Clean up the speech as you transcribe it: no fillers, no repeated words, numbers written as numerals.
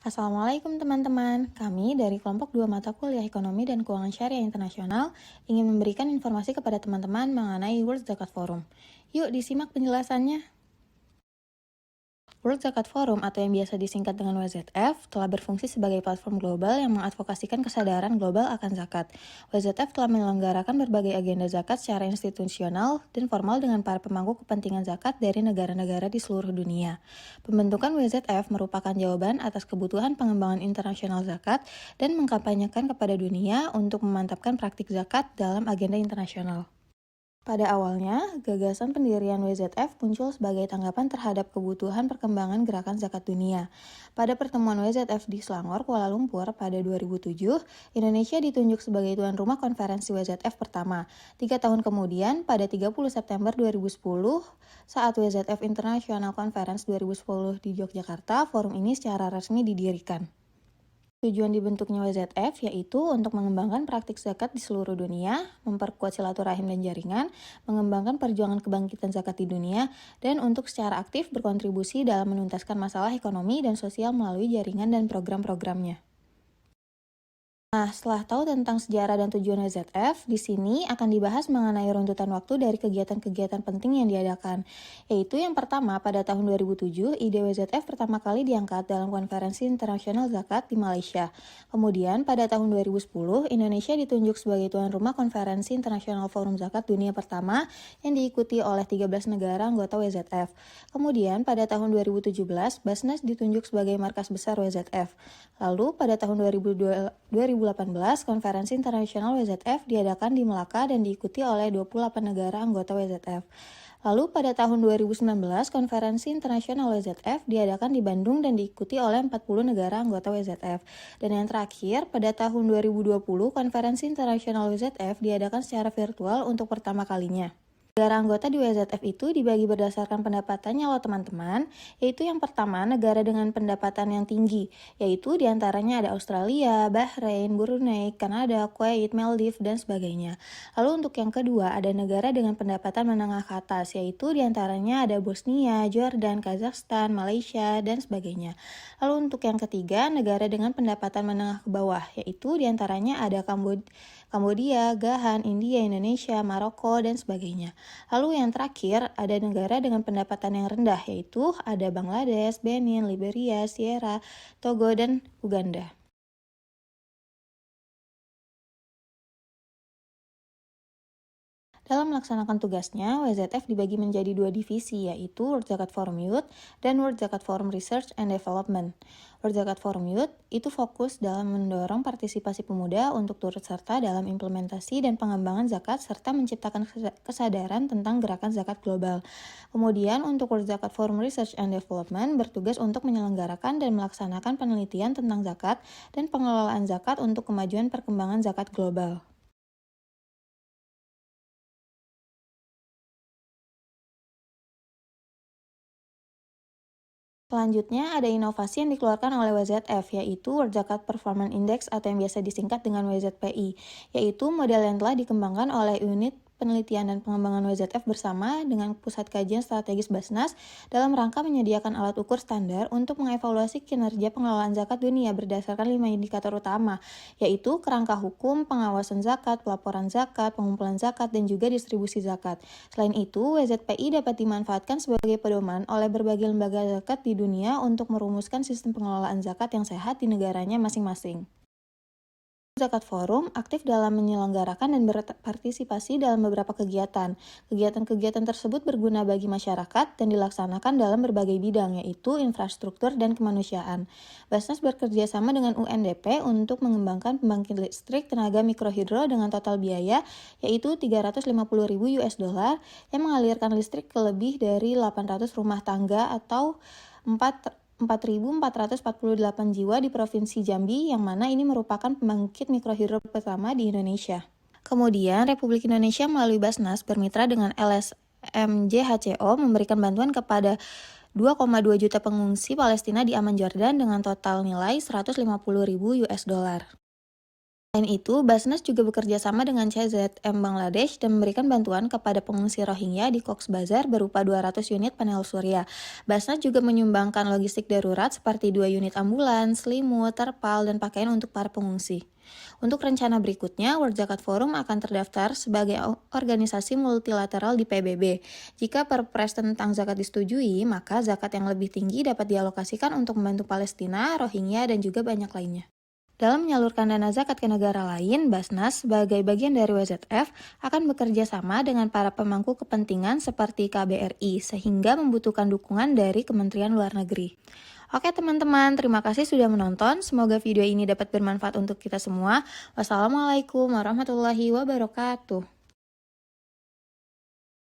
Assalamualaikum teman-teman, kami dari kelompok 2 mata kuliah Ekonomi dan Keuangan Syariah Internasional ingin memberikan informasi kepada teman-teman mengenai World Zakat Forum. Yuk disimak penjelasannya. World Zakat Forum atau yang biasa disingkat dengan WZF telah berfungsi sebagai platform global yang mengadvokasikan kesadaran global akan zakat. WZF telah menyelenggarakan berbagai agenda zakat secara institusional dan formal dengan para pemangku kepentingan zakat dari negara-negara di seluruh dunia. Pembentukan WZF merupakan jawaban atas kebutuhan pengembangan internasional zakat dan mengkampanyekan kepada dunia untuk memantapkan praktik zakat dalam agenda internasional. Pada awalnya, gagasan pendirian WZF muncul sebagai tanggapan terhadap kebutuhan perkembangan gerakan zakat dunia. Pada pertemuan WZF di Selangor, Kuala Lumpur pada 2007, Indonesia ditunjuk sebagai tuan rumah konferensi WZF pertama. 3 tahun kemudian, pada 30 September 2010, saat WZF International Conference 2010 di Yogyakarta, forum ini secara resmi didirikan. Tujuan dibentuknya WZF yaitu untuk mengembangkan praktik zakat di seluruh dunia, memperkuat silaturahim dan jaringan, mengembangkan perjuangan kebangkitan zakat di dunia, dan untuk secara aktif berkontribusi dalam menuntaskan masalah ekonomi dan sosial melalui jaringan dan program-programnya. Nah, setelah tahu tentang sejarah dan tujuan WZF, di sini akan dibahas mengenai runtutan waktu dari kegiatan-kegiatan penting yang diadakan. Yaitu yang pertama, pada tahun 2007, ide WZF pertama kali diangkat dalam Konferensi Internasional Zakat di Malaysia. Kemudian, pada tahun 2010, Indonesia ditunjuk sebagai tuan rumah Konferensi Internasional Forum Zakat Dunia pertama yang diikuti oleh 13 negara anggota WZF. Kemudian, pada tahun 2017, Basnas ditunjuk sebagai markas besar WZF. Lalu, pada tahun 2018, Konferensi Internasional WZF diadakan di Melaka dan diikuti oleh 28 negara anggota WZF. Lalu pada tahun 2019, Konferensi Internasional WZF diadakan di Bandung dan diikuti oleh 40 negara anggota WZF. Dan yang terakhir, pada tahun 2020, Konferensi Internasional WZF diadakan secara virtual untuk pertama kalinya. Negara anggota di WZF itu dibagi berdasarkan pendapatannya loh teman-teman, yaitu yang pertama negara dengan pendapatan yang tinggi, yaitu diantaranya ada Australia, Bahrain, Brunei, Kanada, Kuwait, Maldives, dan sebagainya. Lalu untuk yang kedua ada negara dengan pendapatan menengah ke atas, yaitu diantaranya ada Bosnia, Jordan, Kazakhstan, Malaysia, dan sebagainya. Lalu untuk yang ketiga negara dengan pendapatan menengah ke bawah, yaitu diantaranya ada Kambodia, Gahan, India, Indonesia, Maroko, dan sebagainya. Lalu yang terakhir, ada negara dengan pendapatan yang rendah, yaitu ada Bangladesh, Benin, Liberia, Sierra, Togo, dan Uganda. Dalam melaksanakan tugasnya, WZF dibagi menjadi 2 divisi, yaitu World Zakat Forum Youth dan World Zakat Forum Research and Development. World Zakat Forum Youth itu fokus dalam mendorong partisipasi pemuda untuk turut serta dalam implementasi dan pengembangan zakat serta menciptakan kesadaran tentang gerakan zakat global. Kemudian untuk World Zakat Forum Research and Development bertugas untuk menyelenggarakan dan melaksanakan penelitian tentang zakat dan pengelolaan zakat untuk kemajuan perkembangan zakat global. Selanjutnya, ada inovasi yang dikeluarkan oleh WZF, yaitu World Zakat Performance Index atau yang biasa disingkat dengan WZPI, yaitu model yang telah dikembangkan oleh unit penelitian dan pengembangan WZF bersama dengan Pusat Kajian Strategis Basnas dalam rangka menyediakan alat ukur standar untuk mengevaluasi kinerja pengelolaan zakat dunia berdasarkan 5 indikator utama, yaitu kerangka hukum, pengawasan zakat, pelaporan zakat, pengumpulan zakat, dan juga distribusi zakat. Selain itu, WZPI dapat dimanfaatkan sebagai pedoman oleh berbagai lembaga zakat di dunia untuk merumuskan sistem pengelolaan zakat yang sehat di negaranya masing-masing. Zakat Forum aktif dalam menyelenggarakan dan berpartisipasi dalam beberapa kegiatan. Kegiatan-kegiatan tersebut berguna bagi masyarakat dan dilaksanakan dalam berbagai bidang, yaitu infrastruktur dan kemanusiaan. Basnas bekerja sama dengan UNDP untuk mengembangkan pembangkit listrik tenaga mikrohidro dengan total biaya, yaitu 350.000 US dollar yang mengalirkan listrik ke lebih dari 800 rumah tangga atau 4.448 jiwa di Provinsi Jambi, yang mana ini merupakan pembangkit mikrohidro pertama di Indonesia. Kemudian, Republik Indonesia melalui Basnas bermitra dengan LSM JHCO memberikan bantuan kepada 2,2 juta pengungsi Palestina di Amman Jordan dengan total nilai 150.000 US dollar. Selain itu, Basnas juga bekerja sama dengan CZM Bangladesh dan memberikan bantuan kepada pengungsi Rohingya di Cox's Bazar berupa 200 unit panel surya. Basnas juga menyumbangkan logistik darurat seperti 2 unit ambulans, selimut, terpal, dan pakaian untuk para pengungsi. Untuk rencana berikutnya, World Zakat Forum akan terdaftar sebagai organisasi multilateral di PBB. Jika perpres tentang zakat disetujui, maka zakat yang lebih tinggi dapat dialokasikan untuk membantu Palestina, Rohingya, dan juga banyak lainnya. Dalam menyalurkan dana zakat ke negara lain, Basnas sebagai bagian dari WZF akan bekerja sama dengan para pemangku kepentingan seperti KBRI sehingga membutuhkan dukungan dari Kementerian Luar Negeri. Oke teman-teman, terima kasih sudah menonton. Semoga video ini dapat bermanfaat untuk kita semua. Wassalamualaikum warahmatullahi wabarakatuh.